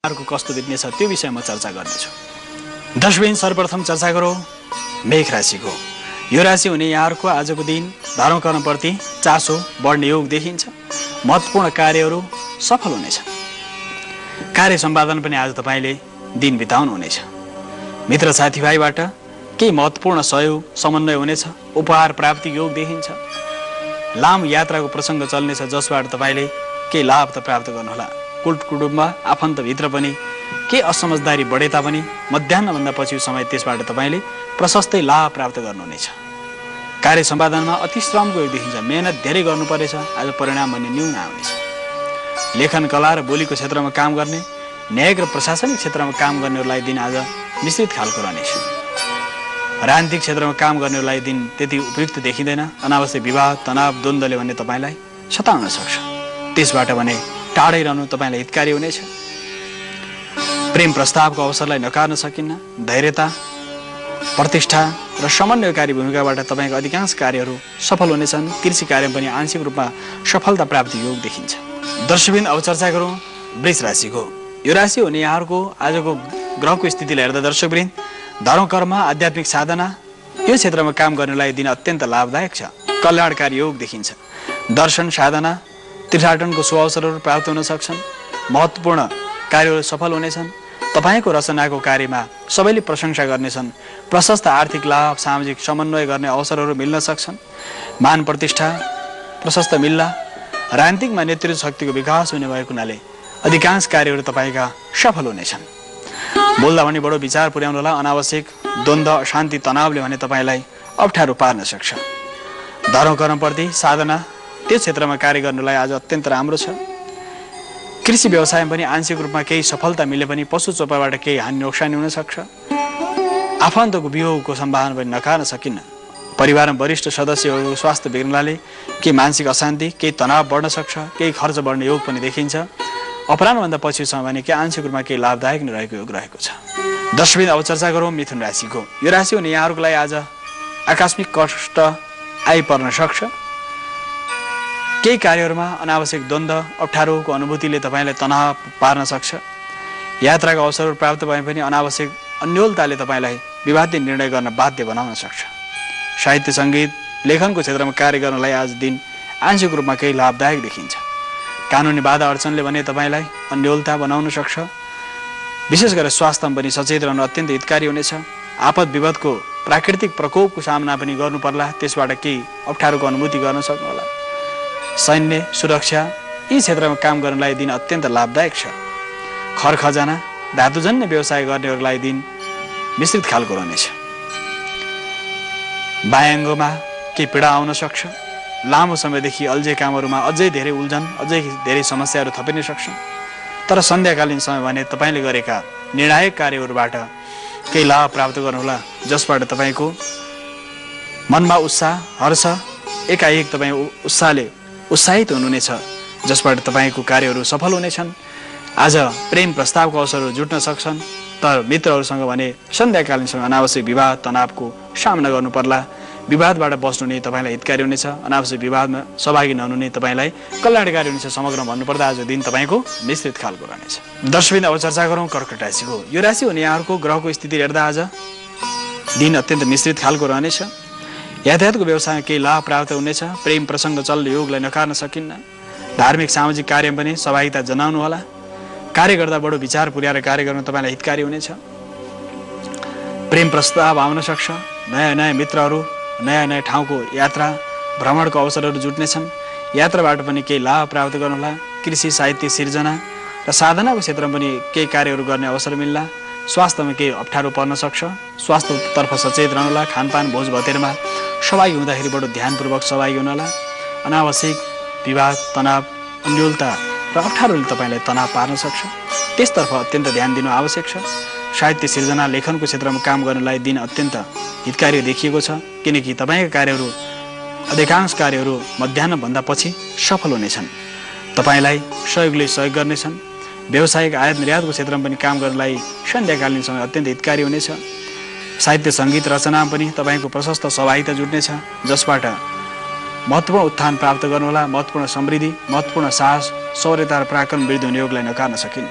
अर्को कस्तो बित्नेछ त्यो विषयमा चर्चा गर्नेछु। दर्शकबिन सर्वप्रथम चर्चा गरौँ मेष राशिको। यो राशि हुने यहाँहरूको आजको दिन धर्म कर्मप्रति चासो बढ्ने योग देखिन्छ। महत्त्वपूर्ण कार्यहरू सफल हुनेछ। कार्य सम्पादन पनि आज तपाईँले दिन बिताउनु हुनेछ। मित्र साथीभाइबाट केही महत्त्वपूर्ण सहयोग समन्वय हुनेछ। उपहार प्राप्ति योग देखिन्छ। लामो यात्राको प्रसङ्ग चल्नेछ जसबाट तपाईँले केही लाभ त प्राप्त गर्नुहोला। कुटुम्बमा आफन्तभित्र पनि केही असमझदारी बढे तापनि मध्याह्नभन्दा पछि समय त्यसबाट तपाईँले प्रशस्तै लाभ प्राप्त गर्नुहुनेछ। कार्य सम्पादनमा अति श्रमको योग देखिन्छ। मेहनत धेरै गर्नुपर्नेछ। आज परिणाम भने न्यून आउनेछ। लेखन कला र बोलीको क्षेत्रमा काम गर्ने, न्यायिक र प्रशासनिक क्षेत्रमा काम गर्नेहरूलाई दिन आज मिश्रित खालको रहनेछ। राजनीतिक क्षेत्रमा काम गर्नेहरूलाई दिन त्यति उपयुक्त देखिँदैन। अनावश्यक विवाद तनाव द्वन्द्वले भने तपाईँलाई सताउन सक्छ। त्यसबाट भने टाढै रहनु तपाईँलाई हितकारी हुनेछ। प्रेम प्रस्तावको अवसरलाई नकार्न सकिन्न। धैर्यता प्रतिष्ठा र समन्वयकारी भूमिकाबाट तपाईँको अधिकांश कार्यहरू सफल हुनेछन्। कृषि कार्य पनि आंशिक रूपमा सफलता प्राप्ति योग देखिन्छ। दर्शकबिन अब चर्चा गरौँ वृष राशिको। यो राशि हुने यहाँहरूको आजको ग्रहको स्थितिले हेर्दा दर्शकवृन्द धर्म कर्म आध्यात्मिक साधना यो क्षेत्रमा काम गर्नेलाई दिन अत्यन्त लाभदायक छ। कल्याणकारी योग देखिन्छ। दर्शन साधना तीर्थाटनको सुअवसरहरू प्राप्त हुन सक्छन्। महत्त्वपूर्ण कार्यहरू सफल हुनेछन्। तपाईँको रचनाको कार्यमा सबैले प्रशंसा गर्नेछन्। प्रशस्त आर्थिक लाभ सामाजिक समन्वय गर्ने अवसरहरू मिल्न सक्छन्। मान प्रतिष्ठा प्रशस्त मिल्ला। राजनीतिकमा नेतृत्व शक्तिको विकास हुने भएको हुनाले अधिकांश कार्यहरू तपाईँका सफल हुनेछन्। बोल्दा भने बडो विचार पुर्याउनुहोला। अनावश्यक द्वन्द्व शान्ति तनावले भने तपाईँलाई अप्ठ्यारो पार्न सक्छ। धर्म कर्मप्रति साधना त्यो क्षेत्रमा कार्य गर्नुलाई आज अत्यन्त राम्रो छ। कृषि व्यवसायमा पनि आंशिक रूपमा केही सफलता मिले पनि पशु चोपाबाट केही हानि नोक्सानी हुन सक्छ। आफन्तको वियोगको सम्भावना पनि नकार्न सकिन्न। परिवारमा वरिष्ठ सदस्यहरूको स्वास्थ्य बिग्रनाले केही मानसिक अशान्ति केही तनाव बढ्न सक्छ। केही खर्च बढ्ने योग पनि देखिन्छ। अपराह्नभन्दा पछिसम्म भने केही आंशिक रूपमा केही लाभदायक नै रहेको योग रहेको छ। दर्शकबिन अब चर्चा गरौँ मिथुन राशिको। यो राशि हुने यहाँहरूको लागि आज आकस्मिक कष्ट आइपर्न सक्छ। केही कार्यहरूमा अनावश्यक द्वन्द्व अप्ठ्यारोको अनुभूतिले तपाईँलाई तनाव पार्न सक्छ। यात्राको अवसरहरू प्राप्त भए पनि अनावश्यक अन्योलताले तपाईँलाई विवादित निर्णय गर्न बाध्य बनाउन सक्छ। साहित्य सङ्गीत लेखनको क्षेत्रमा कार्य गर्नलाई आज दिन आंशिक रूपमा केही लाभदायक देखिन्छ। कानुनी बाधा अडचनले भने तपाईँलाई अन्योलता बनाउन सक्छ। विशेष गरेर स्वास्थ्यमा पनि सचेत रहनु अत्यन्त हितकारी हुनेछ। आपद विपदको प्राकृतिक प्रकोपको सामना पनि गर्नु पर्ला। त्यसबाट केही अप्ठ्यारोको अनुभूति गर्न सक्नुहोला। सैन्य सुरक्षा यी क्षेत्रमा काम गर्नलाई दिन अत्यन्त लाभदायक छ। खर खजाना धातुजन्य व्यवसाय गर्नेहरूलाई दिन मिश्रित खालको रहनेछ। बायाङ्गमा केही पीडा आउन सक्छ। लामो समयदेखि अल्झे कामहरूमा अझै धेरै उल्झन अझै धेरै समस्याहरू थपिन सक्छन्। तर सन्ध्याकालीन समय भने तपाईँले गरेका निर्णायक कार्यहरूबाट केही लाभ प्राप्त गर्नुहोला जसबाट तपाईँको मनमा उत्साह हर्ष एकाएक तपाईँ उत्साहित हुनुहुनेछ जसबाट तपाईँको कार्यहरू सफल हुनेछन्। आज प्रेम प्रस्तावको अवसरहरू जुट्न सक्छन्। तर मित्रहरूसँग भने सन्ध्याकालीन समय अनावश्यक विवाद तनावको सामना गर्नु पर्ला। विवादबाट बस्नु नै तपाईँलाई हितकारी हुनेछ। अनावश्यक विवादमा सहभागी नहुनु नै तपाईँलाई कल्याणकारी हुनेछ। समग्रमा भन्नुपर्दा आज दिन तपाईँको मिश्रित खालको रहनेछ। दर्शकबिन अब चर्चा गरौँ कर्कट राशिको। यो राशि हुने यहाँहरूको ग्रहको स्थिति हेर्दा आज दिन अत्यन्त मिश्रित खालको रहनेछ। यातायातको व्यवसायमा केही लाभ प्राप्त हुनेछ। प्रेम प्रसङ्ग चल्ने योगलाई नकार्न सकिन्न। धार्मिक सामाजिक कार्यमा पनि सहभागिता जनाउनु होला। कार्य गर्दा बडो विचार पुर्याएर कार्य गर्न तपाईँलाई हितकारी हुनेछ। प्रेम प्रस्ताव आउन सक्छ। नयाँ नयाँ मित्रहरू नयाँ नयाँ ठाउँको यात्रा भ्रमणको अवसरहरू जुट्नेछन्। यात्राबाट पनि केही लाभ प्राप्त गर्नुहोला। कृषि साहित्य सिर्जना र साधनाको क्षेत्रमा पनि केही कार्यहरू गर्ने अवसर मिल्ला। स्वास्थ्यमा केही अप्ठ्यारो पर्न सक्छ। स्वास्थ्यतर्फ सचेत रहनुहोला। खानपान भोज भतेरमा सहभागी हुँदाखेरि बडो ध्यानपूर्वक सहभागी हुनुहोला। अनावश्यक विवाद तनाव अन्योलता र अप्ठ्यारोले तपाईँलाई तनाव पार्न सक्छ। त्यसतर्फ अत्यन्त ध्यान दिनु आवश्यक छ। साहित्य सिर्जना लेखनको क्षेत्रमा काम गर्नलाई दिन अत्यन्त हितकारी देखिएको छ किनकि तपाईँका कार्यहरू अधिकांश कार्यहरू मध्याह्नभन्दा पछि सफल हुनेछन्। तपाईँलाई सहयोगले सहयोग गर्नेछन्। व्यावसायिक आयात निर्यातको क्षेत्रमा पनि काम गर्नलाई सन्ध्याकालीन समय अत्यन्त हितकारी हुनेछ। साहित्य सङ्गीत रचनामा पनि तपाईँको प्रशस्त सहभागिता जुट्नेछ जसबाट महत्त्वपूर्ण उत्थान प्राप्त गर्नुहोला। महत्त्वपूर्ण समृद्धि महत्त्वपूर्ण साहस शौर्यता र पराक्रम वृद्धि हुने योगलाई नकार्न सकिन्न।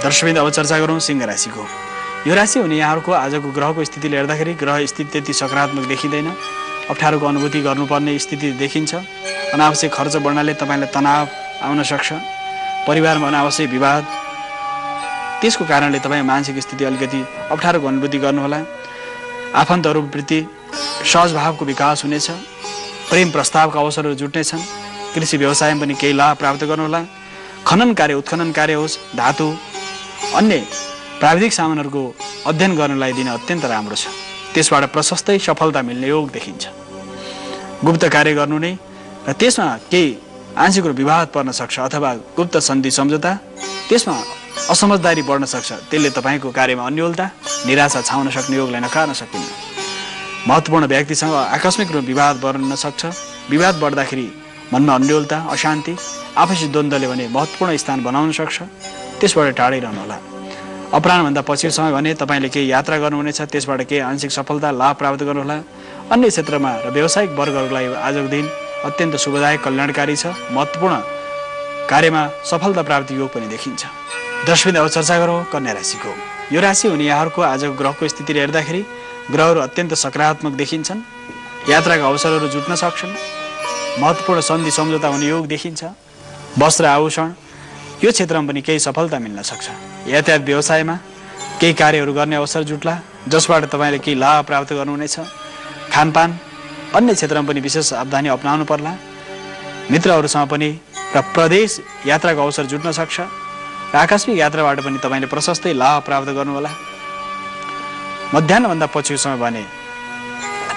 दर्शकवृन्द, अब चर्चा गरौँ सिंह राशिको। यो राशि हुने यहाँहरूको आजको ग्रहको स्थितिले हेर्दाखेरि ग्रह स्थिति त्यति सकारात्मक देखिँदैन। अप्ठ्यारोको अनुभूति गर्नुपर्ने स्थिति देखिन्छ। अनावश्यक खर्च बढ्नाले तपाईँलाई तनाव आउन सक्छ। परिवारमा अनावश्यक विवाद, त्यसको कारणले तपाईँ मानसिक स्थिति अलिकति अप्ठ्यारोको अनुभूति गर्नुहोला। आफन्तहरूप्रति सहज भावको विकास हुनेछ। प्रेम प्रस्तावका अवसरहरू जुट्नेछन्। कृषि व्यवसायमा पनि केही लाभ प्राप्त गर्नुहोला। खनन कार्य, उत्खनन कार्य होस्, धातु, अन्य प्राविधिक सामानहरूको अध्ययन गर्नलाई दिन अत्यन्त राम्रो छ। त्यसबाट प्रशस्तै सफलता मिल्ने योग देखिन्छ। गुप्त कार्य गर्नु नै र त्यसमा केही आंशिक विवाद पर्न सक्छ अथवा गुप्त सन्धि सम्झौता, त्यसमा असमझदारी बढ्न सक्छ। त्यसले तपाईँको कार्यमा अन्योलता, निराशा छाउन सक्ने योगलाई नकार्न सकिन्न। महत्त्वपूर्ण व्यक्तिसँग आकस्मिक रूपमा विवाद बढ्न सक्छ। विवाद बढ्दाखेरि मनमा अन्योलता, अशान्ति, आपसी द्वन्द्वले भने महत्त्वपूर्ण स्थान बनाउन सक्छ। त्यसबाट टाढै रहनुहोला। अपराह्नभन्दा पछिको समय भने तपाईँले केही यात्रा गर्नुहुनेछ। त्यसबाट केही आंशिक सफलता लाभ प्राप्त गर्नुहोला। अन्य क्षेत्रमा र व्यावसायिक वर्गहरूलाई आजको दिन अत्यन्त शुभदायक कल्याणकारी छ। महत्त्वपूर्ण कार्यमा सफलता प्राप्ति योग पनि देखिन्छ। दर्शकवृन्द, अब चर्चा गरौँ कन्या राशिको। यो राशि हुने यहाँहरूको आजको ग्रहको स्थितिले हेर्दाखेरि ग्रहहरू अत्यन्त सकारात्मक देखिन्छन्। यात्राका अवसरहरू जुट्न सक्छन्। महत्त्वपूर्ण सन्धि सम्झौता हुने योग देखिन्छ। वस्त्र आभूषण यो क्षेत्रमा पनि केही सफलता मिल्न सक्छ। यातायात व्यवसायमा केही कार्यहरू गर्ने अवसर जुट्ला, जसबाट तपाईँले केही लाभ प्राप्त गर्नुहुनेछ। खानपान अन्य क्षेत्रमा पनि विशेष सावधानी अपनाउनु पर्ला। मित्रहरूसँग पनि र प्रदेश यात्राको अवसर जुट्न सक्छ र आकस्मिक यात्राबाट पनि तपाईँले प्रशस्तै लाभ प्राप्त गर्नुहोला। मध्याह्नभन्दा पछिको समय भने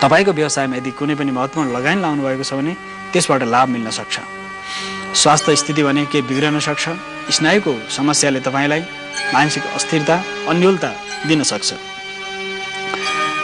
तपाईँको व्यवसायमा यदि कुनै पनि महत्त्वपूर्ण लगानी लाउनु भएको छ भने त्यसबाट लाभ मिल्न सक्छ। स्वास्थ्य स्थिति भने केही बिग्रन सक्छ। स्नायुको समस्याले तपाईँलाई मानसिक अस्थिरता, अन्योलता दिन सक्छ।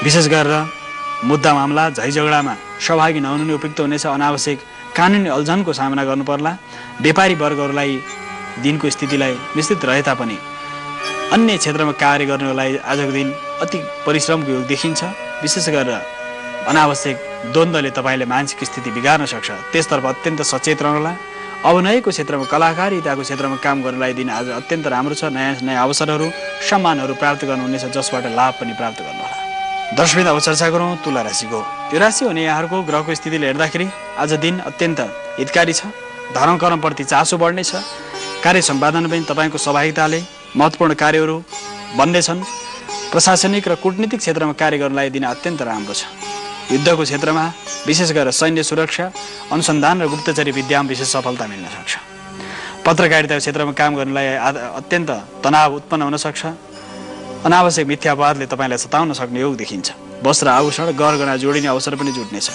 विशेष गरेर मुद्दा मामला, झैझगडामा सहभागी नहुनु नै उपयुक्त हुनेछ। अनावश्यक कानुनी अल्झनको सामना गर्नु पर्ला। व्यापारी वर्गहरूलाई दिनको स्थितिलाई मिश्रित रहे तापनि अन्य क्षेत्रमा कार्य गर्नेलाई आजको दिन अति परिश्रमको योग देखिन्छ। विशेष गरेर अनावश्यक द्वन्द्वले तपाईँले मानसिक स्थिति बिगार्न सक्छ। त्यसतर्फ अत्यन्त सचेत रहनुहोला। अभिनयको क्षेत्रमा, कलाकारिताको क्षेत्रमा काम गर्नलाई दिन आज अत्यन्त राम्रो छ। नयाँ नयाँ अवसरहरू, सम्मानहरू प्राप्त गर्नुहुनेछ, जसबाट लाभ पनि प्राप्त गर्नुहोला। दर्शकवृन्द, अब चर्चा गरौँ तुला राशिको। यो राशि हुने यहाँहरूको ग्रहको स्थितिले हेर्दाखेरि आज दिन अत्यन्त हितकारी छ। धर्म कर्मप्रति चासो बढ्नेछ। कार्य सम्पादन पनि तपाईँको सहभागिताले महत्त्वपूर्ण कार्यहरू बन्नेछन्। प्रशासनिक र कूटनीतिक क्षेत्रमा कार्य गर्नलाई दिन अत्यन्त राम्रो छ। युद्धको क्षेत्रमा विशेष गरेर सैन्य सुरक्षा, अनुसन्धान र गुप्तचरी विद्यामा विशेष सफलता मिल्न सक्छ। पत्रकारिता क्षेत्रमा काम गर्नलाई अत्यन्त तनाव उत्पन्न हुन सक्छ। अनावश्यक मिथ्यावादले तपाईँलाई सताउन सक्ने योग देखिन्छ। वस्त्र आभूषण, गहना जोडिने अवसर पनि जुट्नेछ।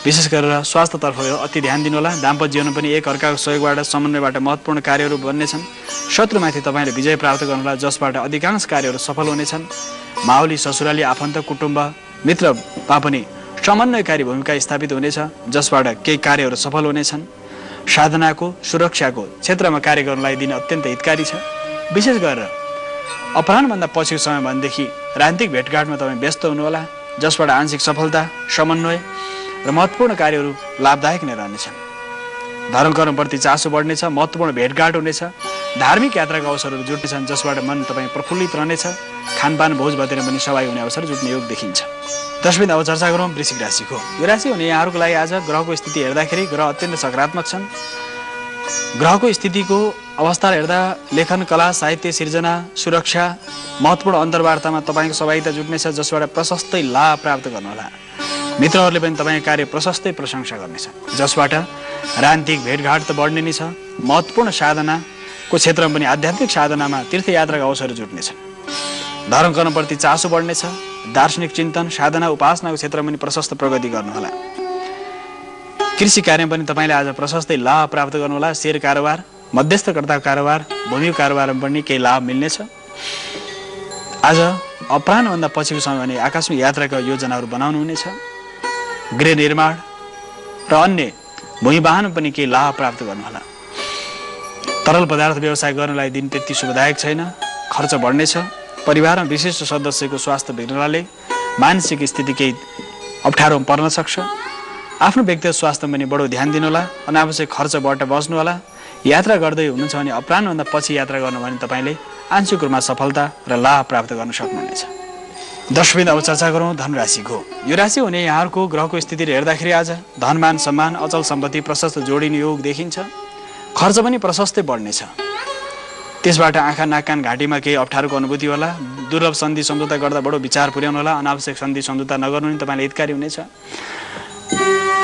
विशेष गरेर स्वास्थ्यतर्फ अति ध्यान दिनुहोला। दाम्पत्य जीवन पनि एक अर्काको सहयोगबाट, समन्वयबाट महत्त्वपूर्ण कार्यहरू बन्नेछन्। शत्रुमाथि तपाईँले विजय प्राप्त गर्नुहोला, जसबाट अधिकांश कार्यहरू सफल हुनेछन्। माउली, ससुराली, आफन्त, कुटुम्ब, मित्रमा पनि समन्वयकारी भूमिका स्थापित हुनेछ, जसबाट केही कार्यहरू सफल हुनेछन्। साधनाको, सुरक्षाको क्षेत्रमा कार्य गर्नलाई दिन अत्यन्त हितकारी छ। विशेष गरेर अपराह्नभन्दा पछिको समय भनेदेखि राजनीतिक भेटघाटमा तपाईँ व्यस्त हुनुहोला, जसबाट आंशिक सफलता, समन्वय र महत्त्वपूर्ण कार्यहरू लाभदायक नै रहनेछन्। धर्म कर्मप्रति चासो बढ्नेछ। महत्त्वपूर्ण भेटघाट हुनेछ। धार्मिक यात्राको अवसरहरू जुट्नेछन्, जसबाट मन तपाईँ प्रफुल्लित रहनेछ। खानपान, भोज भतेर पनि सहभागी हुने अवसर जुट्ने योग देखिन्छ। दर्शकवृन्द, अब चर्चा गरौँ वृश्चिक राशिको। यो राशि हुने यहाँहरूको लागि आज ग्रहको स्थिति हेर्दाखेरि ग्रह अत्यन्त सकारात्मक छन्। ग्रहको स्थितिको अवस्था हेर्दा लेखन, कला, साहित्य, सिर्जना, सुरक्षा, महत्त्वपूर्ण अन्तर्वार्तामा तपाईँको सहभागिता जुट्नेछ, जसबाट प्रशस्तै लाभ प्राप्त गर्नुहोला। मित्रहरूले पनि तपाईँ कार्य प्रशस्तै प्रशंसा गर्नेछ, जसबाट राजनीतिक भेटघाट त बढ्ने नै छ। महत्त्वपूर्ण साधनाको क्षेत्रमा पनि आध्यात्मिक साधनामा तीर्थयात्राका अवसरहरू जुट्नेछन्। धर्म कर्मप्रति चासो बढ्नेछ। दार्शनिक चिन्तन, साधना, उपासनाको क्षेत्रमा पनि प्रशस्त प्रगति गर्नुहोला। कृषि कार्यमा पनि तपाईँले आज प्रशस्तै लाभ प्राप्त गर्नुहोला। शेयर कारोबार, मध्यस्थकर्ताको कारोबार, भूमिको कारोबारमा पनि केही लाभ मिल्नेछ। आज अपराह्नभन्दा पछिको समय भने आकस्मिक यात्राका योजनाहरू बनाउनु हुनेछ। गृह निर्माण र अन्य भूमि वाहनमा पनि केही लाभ प्राप्त गर्नुहोला। तरल पदार्थ व्यवसाय गर्नलाई दिन त्यति शुभदायक छैन। खर्च बढ्नेछ। परिवारमा विशिष्ट सदस्यको स्वास्थ्य बिग्रनाले मानसिक स्थिति केही अप्ठ्यारोमा पर्न सक्छ। आफ्नो व्यक्तिगत स्वास्थ्यमा पनि बडो ध्यान दिनुहोला। अनावश्यक खर्चबाट बच्नुहोला। यात्रा गर्दै हुनुहुन्छ भने अपराह्नभन्दा पछि यात्रा गर्नु भने तपाईँले आंशिक रूपमा सफलता र लाभ प्राप्त गर्न सक्नुहुनेछ। 10 अब चर्चा गरौँ धनुराशिको। यो राशि हुने यहाँहरूको ग्रहको स्थितिले हेर्दाखेरि आज धनमान सम्मान अचल सम्पत्ति प्रशस्त जोडिने योग देखिन्छ। खर्च पनि प्रशस्तै बढ्नेछ। त्यसबाट आँखा नाक कान घाँटीमा केही अप्ठ्यारोको अनुभूति होला। दुर्लभ सन्धि सम्झौता गर्दा बडो विचार पुर्याउनु होला। अनावश्यक सन्धि सम्झौता नगर्नु नि तपाईँलाई हितकारी हुनेछ।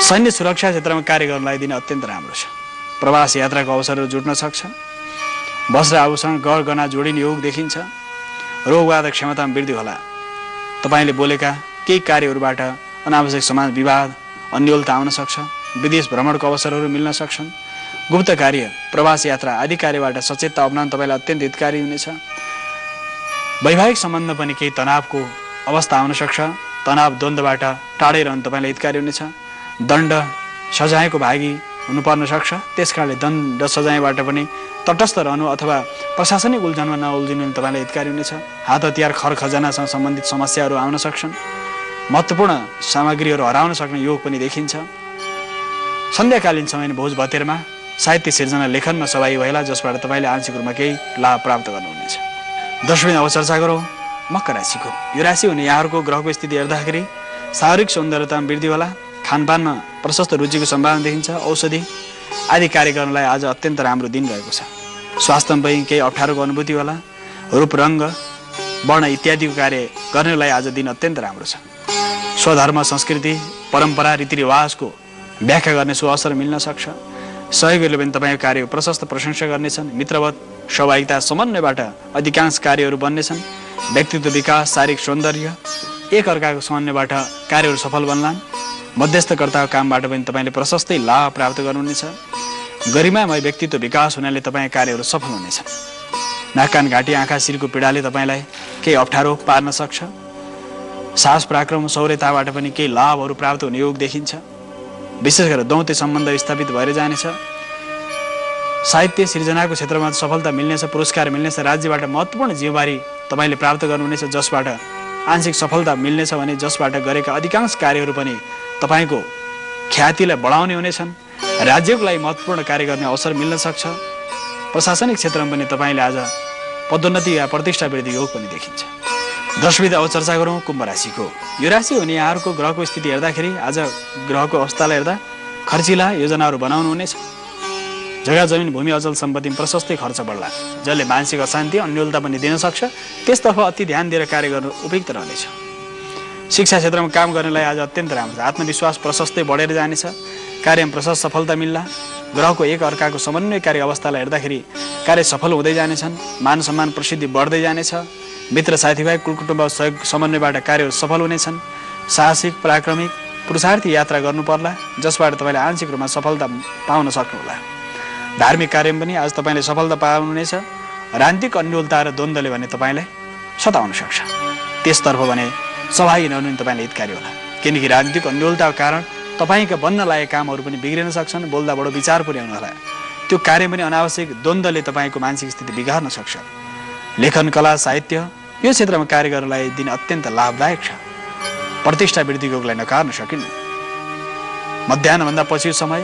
सैन्य सुरक्षा क्षेत्रमा कार्य गर्नलाई दिन अत्यन्त राम्रो छ। प्रवास यात्राको अवसरहरू जुट्न सक्छ। वस्त्र आभूषण गहना जोडिने योग देखिन्छ। रोगवादक क्षमतामा वृद्धि होला। तपाईँले बोलेका केही कार्यहरूबाट अनावश्यक समाज विवाद अन्योलता आउन सक्छ। विदेश भ्रमणको अवसरहरू मिल्न सक्छन्। गुप्त कार्य प्रवास यात्रा आदि कार्यबाट सचेतता अप्नाउन तपाईँलाई अत्यन्त हितकारी हुनेछ। वैवाहिक सम्बन्ध पनि केही तनावको अवस्था आउन सक्छ। तनाव द्वन्द्वबाट टाढै रहनु तपाईँलाई हितकारी हुनेछ। दण्ड सजायको भागी हुनुपर्न सक्छ। त्यसकारणले दण्ड सजायबाट पनि तटस्थ रहनु अथवा प्रशासनिक उल्झनमा नउल्झिनु तपाईँलाई हितकारी हुनेछ। हात हतियार खर खजानासँग सम्बन्धित समस्याहरू आउन सक्छन्। महत्त्वपूर्ण सामग्रीहरू हराउन सक्ने योग पनि देखिन्छ। सन्ध्याकालीन समयमा भोज भतेरमा साहित्य सिर्जना लेखनमा सहभागी भएला जसबाट तपाईँले आंशिक रूपमा केही लाभ प्राप्त गर्नुहुनेछ। 10 अब चर्चा गरौँ मकर राशिको। यो राशि हुने यहाँहरूको ग्रहको स्थिति हेर्दाखेरि शारीरिक सौन्दर्यतामा वृद्धि होला। खानपानमा प्रशस्त रुचिको सम्भावना देखिन्छ। औषधि आदि कार्य गर्नलाई आज अत्यन्त राम्रो दिन रहेको छ। स्वास्थ्यमा पनि केही अप्ठ्यारोको अनुभूति होला। रूप रङ्ग वर्ण इत्यादिको कार्य गर्नलाई आज दिन अत्यन्त राम्रो छ। स्वधर्म संस्कृति परम्परा रीतिरिवाजको व्याख्या गर्ने सो अवसर मिल्न सक्छ। सहयोगीहरूले पनि तपाईँको कार्यको प्रशस्त प्रशंसा गर्नेछन्। मित्रवत सहभागिता समन्वयबाट अधिकांश कार्यहरू बन्नेछन्। व्यक्तित्व विकास शारीरिक सौन्दर्य एक अर्काको समन्वयबाट कार्यहरू सफल बन्लान्। मध्यस्थकर्ताको कामबाट पनि तपाईँले प्रशस्तै लाभ प्राप्त गर्नुहुनेछ। गरिमामय व्यक्तित्व विकास हुनाले तपाईँको कार्यहरू सफल हुनेछन्। नाक कान घाँटी आँखा शिरको पीडाले तपाईँलाई केही अप्ठ्यारो पार्न सक्छ। साहस पराक्रम शौर्यताबाट पनि केही लाभहरू प्राप्त हुने योग देखिन्छ। विशेष गरेर दौत्य सम्बन्ध स्थापित भएर जानेछ। साहित्य सिर्जनाको क्षेत्रमा सफलता मिल्नेछ। पुरस्कार मिल्नेछ। राज्यबाट महत्त्वपूर्ण जिम्मेवारी तपाईँले प्राप्त गर्नुहुनेछ जसबाट आंशिक सफलता मिल्नेछ भने जसबाट गरेका अधिकांश कार्यहरू पनि तपाईँको ख्यातिलाई बढाउने हुनेछन्। राज्यको लागि महत्त्वपूर्ण कार्य गर्ने अवसर मिल्न सक्छ। प्रशासनिक क्षेत्रमा पनि तपाईँले आज पदोन्नति या प्रतिष्ठा वृद्धि योग पनि देखिन्छ। 10 अब चर्चा गरौँ कुम्भ राशिको। यो राशि हुने यहाँहरूको ग्रहको स्थिति हेर्दाखेरि आज ग्रहको अवस्थालाई हेर्दा खर्चिला योजनाहरू बनाउनु हुनेछ। जग्गा जमिन भूमि अचल सम्पत्तिमा प्रशस्तै खर्च बढ्ला जसले मानसिक अशान्ति अन्योलता पनि दिन सक्छ। त्यसतर्फ अति ध्यान दिएर कार्य गर्नु उपयुक्त रहनेछ। शिक्षा क्षेत्रमा काम गर्नलाई आज अत्यन्त राम्रो छ। आत्मविश्वास प्रशस्तै बढेर जानेछ। कार्यमा प्रशस्त सफलता मिल्ला। ग्रहको एक अर्काको समन्वयकारी अवस्थालाई हेर्दाखेरि कार्य सफल हुँदै जानेछन्। मान सम्मान प्रसिद्धि बढ्दै जानेछ। मित्र साथीभाइ कुलकुटुम्ब सहयोग समन्वयबाट कार्यहरू सफल हुनेछन्। साहसिक पराक्रमिक पुरुषार्थी यात्रा गर्नु पर्ला जसबाट तपाईँले आंशिक रूपमा सफलता पाउन सक्नुहोला। धार्मिक कार्यमा पनि आज तपाईँले सफलता पाउनुहुनेछ। राजनीतिक अन्योलता र द्वन्द्वले भने तपाईँलाई सताउन सक्छ। त्यसतर्फ भने सहभागी नहुनु तपाईँले हितकारी होला। किनकि राजनीतिक अन्योलताको कारण तपाईँका बन्न लागेका कामहरू पनि बिग्रिन सक्छन्। बोल्दा बडो विचार पुर्याउनु होला। त्यो कार्य पनि अनावश्यक द्वन्द्वले तपाईँको मानसिक स्थिति बिगार्न सक्छ। लेखन कला साहित्य यो क्षेत्रमा कार्य गर्नलाई दिन अत्यन्त लाभदायक छ। प्रतिष्ठा वृद्धिको लागि नकार्न सकिन्न। मध्याह्नभन्दा पछि समय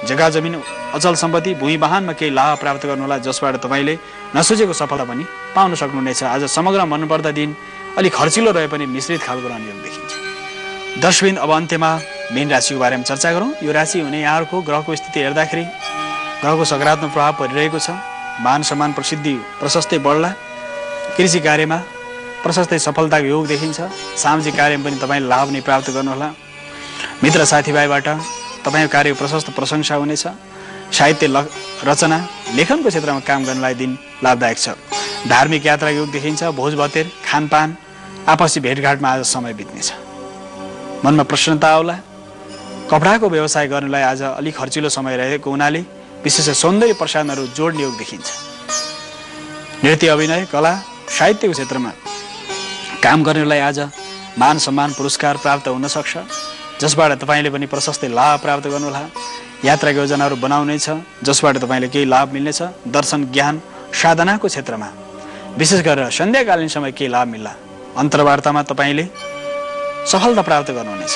जग्गा जमिन अचल सम्पत्ति भूमि वाहनमा केही लाभ प्राप्त गर्नुहोला जसबाट तपाईँले नसोचेको सफलता पनि पाउन सक्नुहुनेछ। आज समग्र भन्नुपर्दा दिन अलिक खर्चिलो रहे पनि मिश्रित खालको रहने योग देखिन्छ। 10 अब अन्त्यमा मीन राशिको बारेमा चर्चा गरौँ। यो राशि हुने यहाँहरूको ग्रहको स्थिति हेर्दाखेरि ग्रहको सकारात्मक प्रभाव परिरहेको छ। मान सम्मान प्रसिद्धि प्रशस्तै बढ्ला। कृषि कार्यमा प्रशस्तै सफलताको योग देखिन्छ। सामाजिक कार्यमा पनि तपाईँले लाभ नै प्राप्त गर्नुहोला। मित्र साथीभाइबाट तपाईँको कार्यको प्रशस्त प्रशंसा हुनेछ। साहित्य रचना लेखनको क्षेत्रमा काम गर्नलाई दिन लाभदायक छ। धार्मिक यात्रा योग देखिन्छ। भोज भतेर खानपान आपसी भेटघाटमा आज समय बित्नेछ। मनमा प्रसन्नता आउला। कपडाको व्यवसाय गर्नलाई आज अलिक खर्चिलो समय रहेको हुनाले विशेष सौन्दर्य प्रसाधनहरू जोड्ने योग देखिन्छ। नृत्य अभिनय कला साहित्यको क्षेत्रमा काम गर्नलाई आज मान सम्मान पुरस्कार प्राप्त हुन सक्छ जसबाट तपाईँले पनि प्रशस्तै लाभ प्राप्त गर्नुहोला। यात्राको योजनाहरू बनाउनेछ जसबाट तपाईँले केही लाभ मिल्नेछ। दर्शन ज्ञान साधनाको क्षेत्रमा विशेष गरेर सन्ध्याकालीन समय केही लाभ मिल्ला। अन्तर्वार्तामा तपाईँले सफलता प्राप्त गर्नुहुनेछ।